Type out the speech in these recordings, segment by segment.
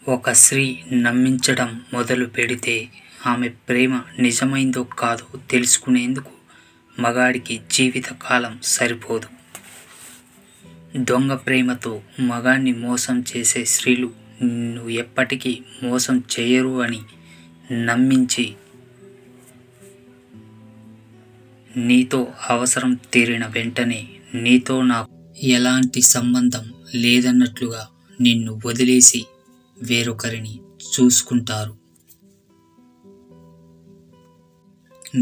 ఒక స్త్రీ నమ్మించడం మొదలు పెడితే ఆమె ప్రేమ నిజమైందో కాదో తెలుసుకునేందుకు మగాడికి జీవితకాలం సరిపోదు. దొంగ ప్రేమతో మగాణ్ణి మోసం చేసే స్త్రీలు నిన్ను ఎప్పటికీ మోసం చేయరు అని నమ్మించి నీతో అవసరం తీరిన వెంటనే నీతో నాకు ఎలాంటి సంబంధం లేదన్నట్లుగా నిన్ను వదిలేసి వేరొకరిని చూసుకుంటారు.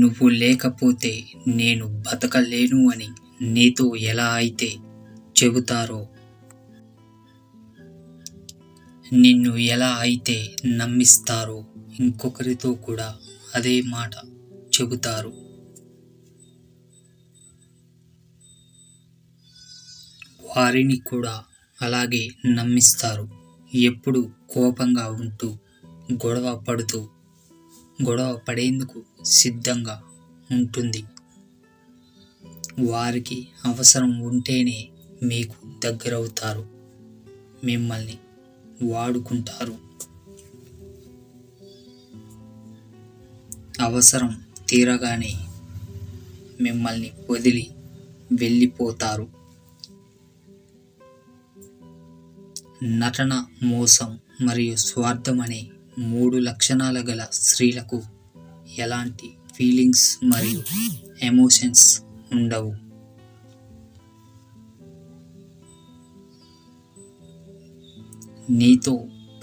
నువ్వు లేకపోతే నేను బతకలేను అని నీతో ఎలా అయితే చెబుతారో, నిన్ను ఎలా అయితే నమ్మిస్తారో ఇంకొకరితో కూడా అదే మాట చెబుతారు. వారిని కూడా అలాగే నమ్మిస్తారు. ఎప్పుడు కోపంగా ఉంటూ గొడవ పడేందుకు సిద్ధంగా ఉంటుంది. వారికి అవసరం ఉంటేనే మీకు దగ్గరవుతారు. మిమ్మల్ని వాడుకుంటారు. అవసరం తీరగానే మిమ్మల్ని వదిలి వెళ్ళిపోతారు. నటన, మోసం మరియు స్వార్థం అనే 3 లక్షణాల గల స్త్రీలకు ఎలాంటి ఫీలింగ్స్ మరియు ఎమోషన్స్ ఉండవు. నీతో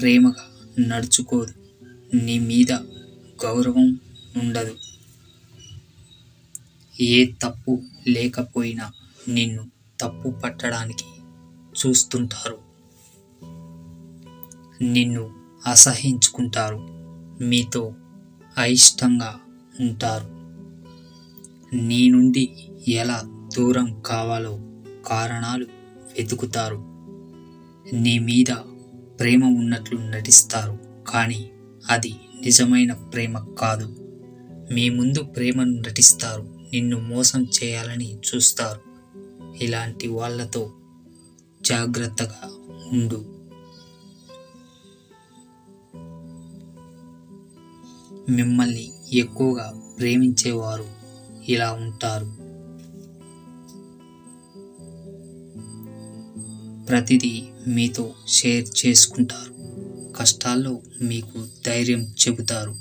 ప్రేమగా నడుచుకోదు. నీ మీద గౌరవం ఉండదు. ఏ తప్పు లేకపోయినా నిన్ను తప్పు పట్టడానికి చూస్తుంటారు. నిన్ను అసహించుకుంటారు. మీతో అయిష్టంగా ఉంటారు. నీ నుండి ఎలా దూరం కావాలో కారణాలు వెతుకుతారు. నీ మీద ప్రేమ ఉన్నట్లు నటిస్తారు, కానీ అది నిజమైన ప్రేమ కాదు. మీ ముందు ప్రేమను నటిస్తారు, నిన్ను మోసం చేయాలని చూస్తారు. ఇలాంటి వాళ్ళతో జాగ్రత్తగా ఉండు. మిమ్మల్ని ఎక్కువగా ప్రేమించేవారు ఇలా ఉంటారు. ప్రతిదీ మీతో షేర్ చేసుకుంటారు. కష్టాల్లో మీకు ధైర్యం చెబుతారు.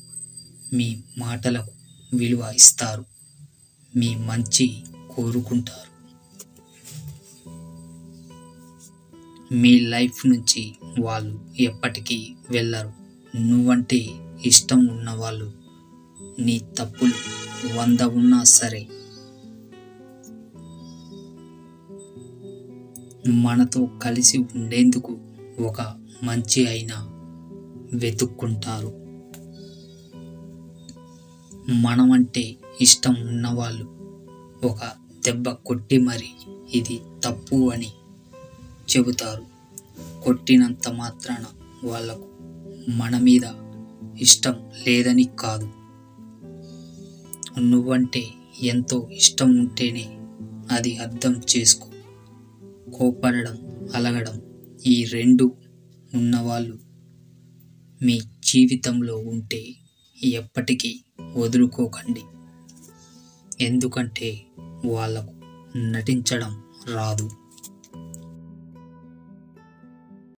మీ మాటలకు విలువ ఇస్తారు. మీ మంచి కోరుకుంటారు. మీ లైఫ్ నుంచి వాళ్ళు ఎప్పటికీ వెళ్ళరు. నువ్వంటే ఇష్టం ఉన్నవాళ్ళు నీ తప్పులు 100 ఉన్నా సరే మనతో కలిసి ఉండేందుకు ఒక మంచి అయినా వెతుక్కుంటారు. మనమంటే ఇష్టం ఉన్నవాళ్ళు ఒక దెబ్బ కొట్టి మరి ఇది తప్పు అని చెబుతారు. కొట్టినంత మాత్రాన వాళ్లకు మన మీద ఇష్టం లేదని కాదు. నువ్వంటే ఎంతో ఇష్టం ఉంటేనే అది అర్థం చేసుకో. కోపడడం, అలగడం ఈ 2 ఉన్నవాళ్ళు మీ జీవితంలో ఉంటే ఎప్పటికీ వదులుకోకండి. ఎందుకంటే వాళ్ళకు నటించడం రాదు.